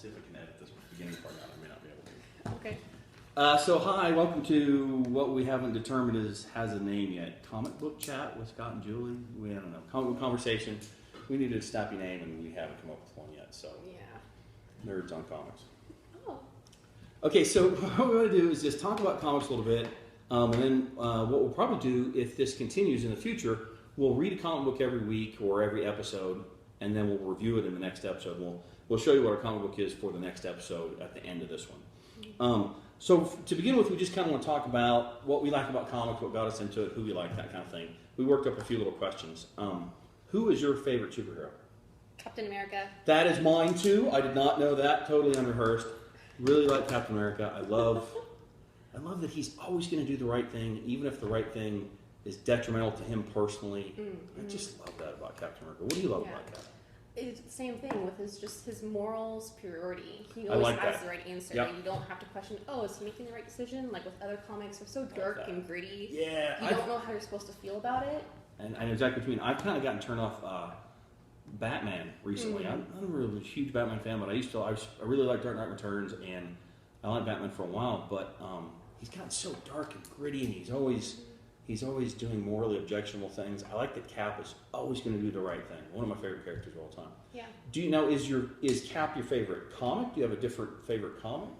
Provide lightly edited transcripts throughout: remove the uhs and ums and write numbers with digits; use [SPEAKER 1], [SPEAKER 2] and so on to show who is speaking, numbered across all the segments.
[SPEAKER 1] see if I can edit this beginning part out. I may not be able to.
[SPEAKER 2] Okay.
[SPEAKER 1] So hi, welcome to what we haven't determined has a name yet. Comic Book Chat with Scott and Julie. I don't know. Comic Book Conversation. We needed a snappy name and we haven't come up with one yet. So
[SPEAKER 2] Yeah.
[SPEAKER 1] Nerds on Comics.
[SPEAKER 2] Oh.
[SPEAKER 1] Okay, so what we're going to do is just talk about comics a little bit, and then what we'll probably do if this continues in the future, we'll read a comic book every week or every episode, and then we'll review it in the next episode. We'll show you what our comic book is for the next episode at the end of this one. So to begin with, we just kind of want to talk about what we like about comics, what got us into it, who we like, that kind of thing. We worked up a few little questions. Who is your favorite superhero?
[SPEAKER 2] Captain America.
[SPEAKER 1] That is mine too. I did not know that. Totally unrehearsed. Really like Captain America. I love that he's always going to do the right thing, even if the right thing is detrimental to him personally. I just love that about Captain America. What do you love about that?
[SPEAKER 2] It's the same thing with his moral superiority. He always has the right answer.
[SPEAKER 1] Yep.
[SPEAKER 2] You don't have to question, is he making the right decision? Like with other comics, they're so dark and gritty.
[SPEAKER 1] Yeah.
[SPEAKER 2] You don't know how you're supposed to feel about it.
[SPEAKER 1] And I know exactly what you mean. I've kind of gotten turned off Batman recently. I'm not really a huge Batman fan, but I really like Dark Knight Returns, and I liked Batman for a while, but he's gotten so dark and gritty, and he's always doing morally objectionable things. I like that Cap is always going to do the right thing. One of my favorite characters of all time.
[SPEAKER 2] Yeah.
[SPEAKER 1] Do you know, is Cap your favorite comic? Do you have a different favorite comic?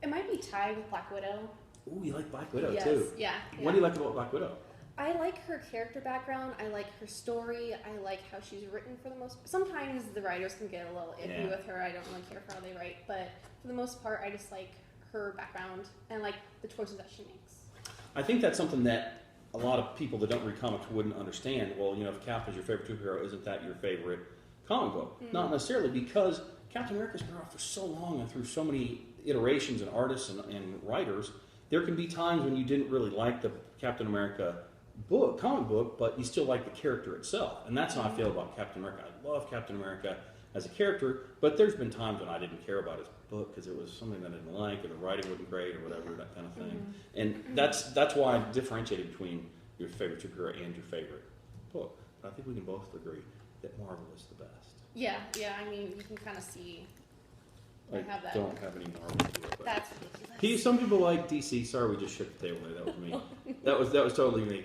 [SPEAKER 2] It might be tied with Black Widow.
[SPEAKER 1] Ooh, you like Black Widow
[SPEAKER 2] yes.
[SPEAKER 1] too.
[SPEAKER 2] Yeah.
[SPEAKER 1] What do you like about Black Widow?
[SPEAKER 2] I like her character background. I like her story. I like how she's written for the most. Sometimes the writers can get a little iffy with her. I don't really care for how they write, but for the most part, I just like her background and like the choices that she makes.
[SPEAKER 1] I think that's something that a lot of people that don't read comics wouldn't understand. Well, if Cap is your favorite superhero, isn't that your favorite comic book? Not necessarily, because Captain America's been around for so long and through so many iterations and artists and writers. There can be times when you didn't really like the Captain America comic book, but you still like the character itself. And that's how I feel about Captain America. I love Captain America as a character, but there's been times when I didn't care about his book because it was something that I didn't like, or the writing wasn't great, or whatever, that kind of thing. And that's why I differentiated between your favorite superhero and your favorite book. But I think we can both agree that Marvel is the best.
[SPEAKER 2] Yeah. I mean, you can kind of see.
[SPEAKER 1] I don't have any Marvel to it.
[SPEAKER 2] That's ridiculous.
[SPEAKER 1] Some people like DC. Sorry, we just shook the table there. That was me. that was totally me.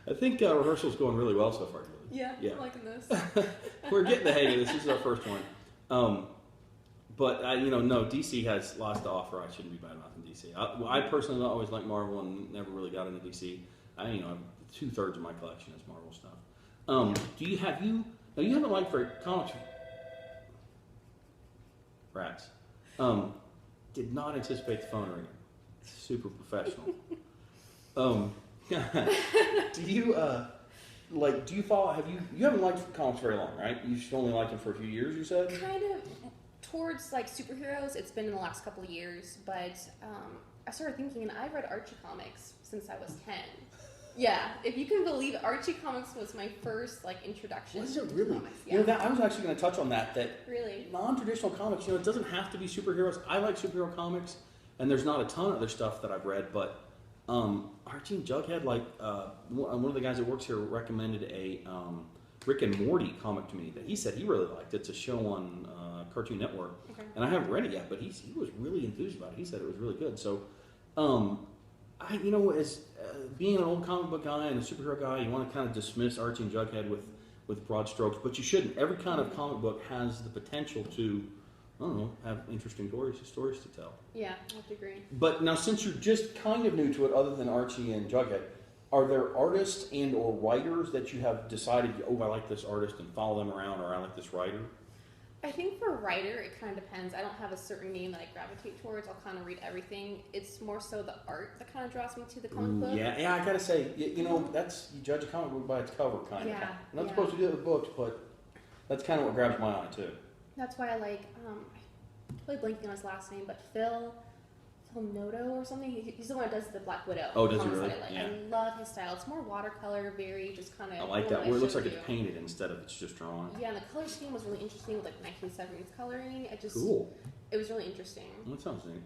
[SPEAKER 1] I think rehearsal's going really well so far, Julie.
[SPEAKER 2] Yeah. I'm liking this.
[SPEAKER 1] We're getting the hang of this. This is our first one. But no, DC has lots to offer. I shouldn't be bad mouthing DC. I personally always liked Marvel and never really got into DC. 2/3 of my collection is Marvel stuff. You haven't liked for comics. Rats. Did not anticipate the phone ringing. Super professional. Do you follow? You haven't liked comics very long, right? You've only liked them for a few years, you said?
[SPEAKER 2] Kind of towards like superheroes. It's been in the last couple of years, but I started thinking, and I've read Archie comics since I was 10. Yeah, if you can believe it, Archie comics was my first introduction.
[SPEAKER 1] Was it really?
[SPEAKER 2] To comics. Yeah.
[SPEAKER 1] I was actually going to touch on that. That
[SPEAKER 2] really
[SPEAKER 1] non-traditional comics. It doesn't have to be superheroes. I like superhero comics, and there's not a ton of other stuff that I've read, but Archie and Jughead, one of the guys that works here recommended a Rick and Morty comic to me that he said he really liked. It's a show on Cartoon Network, and I haven't read it yet, but he was really enthused about it. He said it was really good. So, as being an old comic book guy and a superhero guy, you want to kind of dismiss Archie and Jughead with broad strokes, but you shouldn't. Every kind of comic book has the potential to, have interesting stories to tell.
[SPEAKER 2] Yeah, I have to agree.
[SPEAKER 1] But now, since you're just kind of new to it, other than Archie and Jughead, are there artists and or writers that you have decided, I like this artist and follow them around, or I like this writer?
[SPEAKER 2] I think for a writer, it kind of depends. I don't have a certain name that I gravitate towards. I'll kind of read everything. It's more so the art that kind of draws me to the comic book.
[SPEAKER 1] Yeah, I gotta say, that's, you judge a comic book by its cover, kind of.
[SPEAKER 2] Yeah.
[SPEAKER 1] You're not supposed to do it with books, but that's kind of what grabs my eye, too.
[SPEAKER 2] That's why I like, I'm totally blanking on his last name, but Phil Noto or something. He's the one that does the Black Widow.
[SPEAKER 1] Oh, does he really?
[SPEAKER 2] I love his style. It's more watercolor, very just kind of.
[SPEAKER 1] I like that, where it looks like it's painted instead of it's just drawn.
[SPEAKER 2] Yeah, and the color scheme was really interesting with 1970s coloring.
[SPEAKER 1] Cool.
[SPEAKER 2] It was really interesting.
[SPEAKER 1] That sounds neat.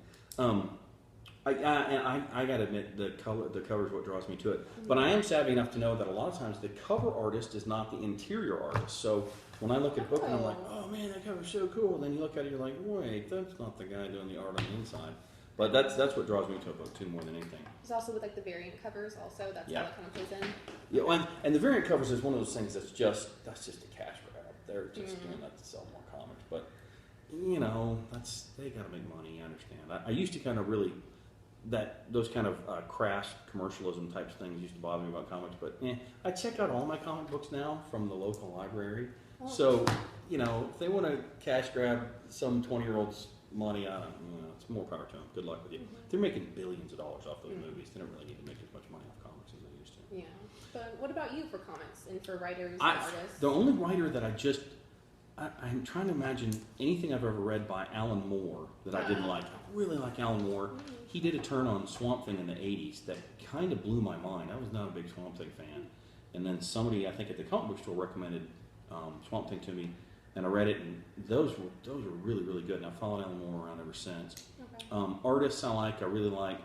[SPEAKER 1] I gotta admit the cover is what draws me to it. But I am savvy enough to know that a lot of times the cover artist is not the interior artist. So when I look at a book and I'm like, oh man, that cover's so cool. Then you look at it, you're like, wait, that's not the guy doing the art on the inside. But that's what draws me to a book too, more than anything.
[SPEAKER 2] It's also with like the variant covers. Also, that's how it kind of plays in.
[SPEAKER 1] Yeah, and the variant covers is one of those things that's just a cash grab. They're just doing that to sell more comics. But you know, they got to make money. I understand. I used to kind of really those kind of crass commercialism types things used to bother me about comics. But I check out all my comic books now from the local library. Oh. So you know, if they want to cash grab some 20-year-old's money, it's more power to them. Good luck with you. They're making billions of dollars off those movies. They don't really need to make as much money off comics as they used to.
[SPEAKER 2] Yeah. But what about you for comics and for writers and artists?
[SPEAKER 1] The only writer that I'm trying to imagine anything I've ever read by Alan Moore that I didn't like. I really like Alan Moore. He did a turn on Swamp Thing in the 80s that kind of blew my mind. I was not a big Swamp Thing fan. And then somebody, I think at the comic book store, recommended Swamp Thing to me. And I read it, and those were really, really good. And I've followed Alan Moore around ever since. Okay. Artists I really like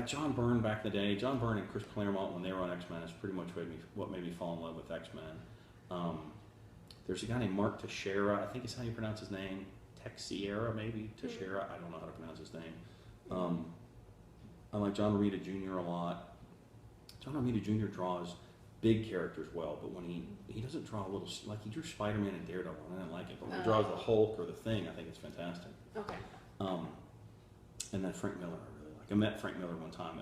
[SPEAKER 1] John Byrne back in the day. John Byrne and Chris Claremont, when they were on X-Men, is pretty much what made me fall in love with X-Men. There's a guy named Mark Teixeira, I think is how you pronounce his name. Teixeira, maybe? Teixeira, I don't know how to pronounce his name. I like John Romita Jr. a lot. John Romita Jr. draws big characters well, but when he doesn't draw a little, like he drew Spider-Man and Daredevil, and I didn't like it, but when he draws the Hulk or the Thing, I think it's fantastic.
[SPEAKER 2] Okay.
[SPEAKER 1] And then Frank Miller, I really like. I met Frank Miller one time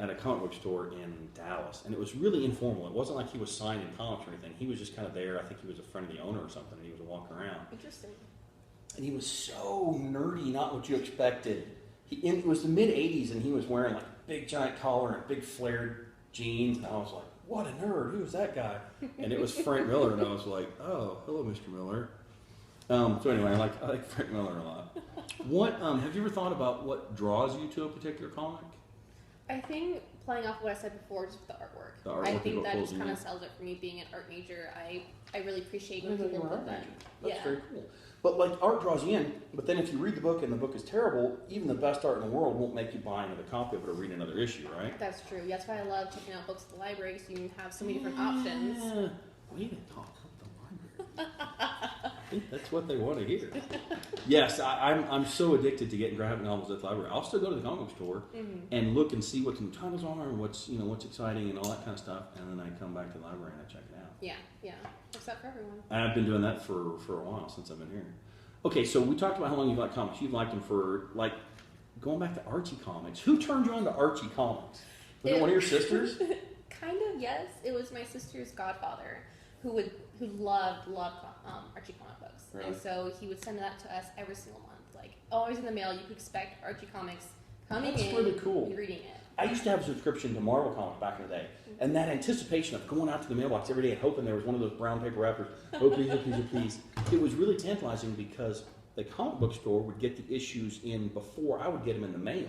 [SPEAKER 1] at a comic book store in Dallas, and it was really informal. It wasn't like he was signed in comics or anything. He was just kind of there. I think he was a friend of the owner or something, and he was walking around.
[SPEAKER 2] Interesting.
[SPEAKER 1] And he was so nerdy, not what you expected. It was the mid-'80s, and he was wearing like a big giant collar and big flared jeans, and I was like, what a nerd, who was that guy? And it was Frank Miller, and I was like, oh, hello, Mr. Miller. So anyway, I like Frank Miller a lot. What have you ever thought about what draws you to a particular comic?
[SPEAKER 2] I think playing off what I said before, just with the artwork. I think that just kind of sells it for me. Being an art major, I really appreciate when people put that.
[SPEAKER 1] That's very cool. But like art draws you in, but then if you read the book and the book is terrible, even the best art in the world won't make you buy another copy of it or read another issue, right?
[SPEAKER 2] That's true. That's why I love checking out books at the library, so you can have so many different options.
[SPEAKER 1] We didn't talk about the library. I think that's what they want to hear. Yes, I'm so addicted to getting graphic novels at the library. I'll still go to the comic book store and look and see what new titles are and what's exciting and all that kind of stuff, and then I come back to the library and I check it out.
[SPEAKER 2] Yeah. Except for everyone.
[SPEAKER 1] I've been doing that for a while since I've been here. Okay, so we talked about how long you've liked comics. You've liked them for, like, going back to Archie comics. Who turned you on to Archie comics? Was it one of your sisters?
[SPEAKER 2] Kind of, yes. It was my sister's godfather who loved Archie comic books. Really? And so he would send that to us every single month. Like, always in the mail, you could expect Archie comics coming in.
[SPEAKER 1] That's really cool.
[SPEAKER 2] And reading it.
[SPEAKER 1] I used to have a subscription to Marvel Comics back in the day. And that anticipation of going out to the mailbox every day and hoping there was one of those brown paper wrappers, oh please, oh please, oh please. It was really tantalizing because the comic book store would get the issues in before I would get them in the mail.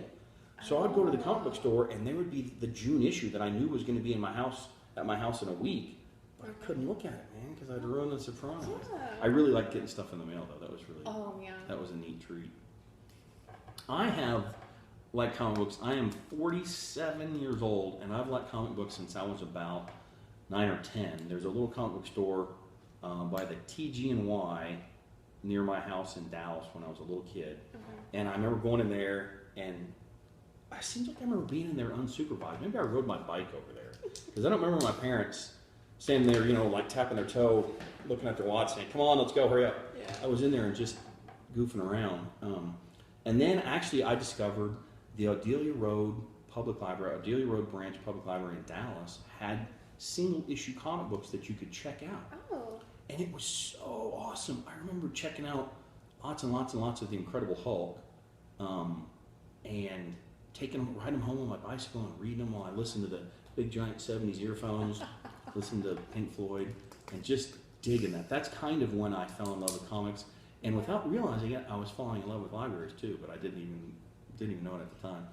[SPEAKER 1] So I'd go to the comic book store and there would be the June issue that I knew was going to be at my house in a week. But I couldn't look at it, man, because I'd ruin the surprise. Yeah. I really liked getting stuff in the mail, though. That was really, that was a neat treat. I have liked comic books. I am 47 years old, and I've liked comic books since I was about 9 or 10. There's a little comic book store by the TG&Y near my house in Dallas when I was a little kid. And I remember going in there, and it seems like I remember being in there unsupervised. Maybe I rode my bike over there. Because I don't remember my parents standing there, like tapping their toe, looking at their watch, saying, come on, let's go, hurry up. Yeah. I was in there and just goofing around. And then actually I discovered the Adelia Road Branch Public Library in Dallas had single issue comic books that you could check out.
[SPEAKER 2] Oh.
[SPEAKER 1] And it was so awesome. I remember checking out lots and lots and lots of the Incredible Hulk, and riding them home on my bicycle and reading them while I listened to the big giant 70s earphones, listened to Pink Floyd, and just digging that. That's kind of when I fell in love with comics. And without realizing it, I was falling in love with libraries too, but I didn't even know it at the time.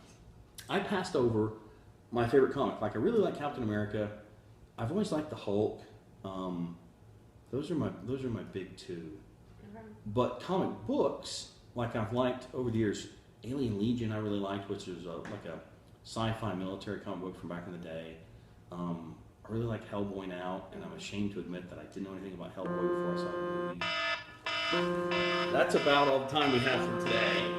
[SPEAKER 1] I passed over my favorite comic. Like, I really like Captain America. I've always liked the Hulk. Those are my big two. Okay. But comic books, like I've liked over the years, Alien Legion I really liked, which is like a sci-fi military comic book from back in the day. I really like Hellboy now, and I'm ashamed to admit that I didn't know anything about Hellboy before I saw the movie. That's about all the time we have for today.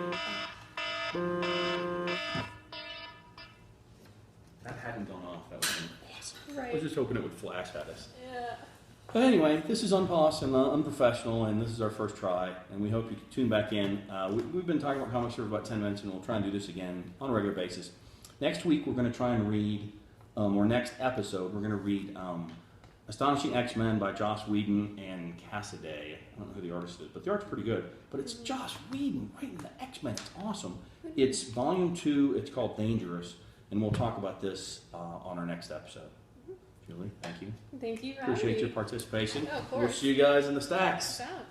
[SPEAKER 1] That hadn't gone off. That would have been awesome.
[SPEAKER 2] Right.
[SPEAKER 1] I was just hoping it would flash at us.
[SPEAKER 2] Yeah.
[SPEAKER 1] But anyway, this is unpolished and unprofessional, and this is our first try, and we hope you can tune back in. We've been talking about comics for about 10 minutes, and we'll try and do this again on a regular basis. Next week, we're going to try and read, or next episode, we're going to read Astonishing X-Men by Joss Whedon and Cassaday. I don't know who the artist is, but the art's pretty good. But it's Joss Whedon writing the X-Men. It's awesome. It's volume 2. It's called Dangerous, and we'll talk about this on our next episode. Julie, thank you.
[SPEAKER 2] Thank you.
[SPEAKER 1] Appreciate your participation.
[SPEAKER 2] Oh, of course.
[SPEAKER 1] We'll see you guys in the stacks.
[SPEAKER 2] Peace out.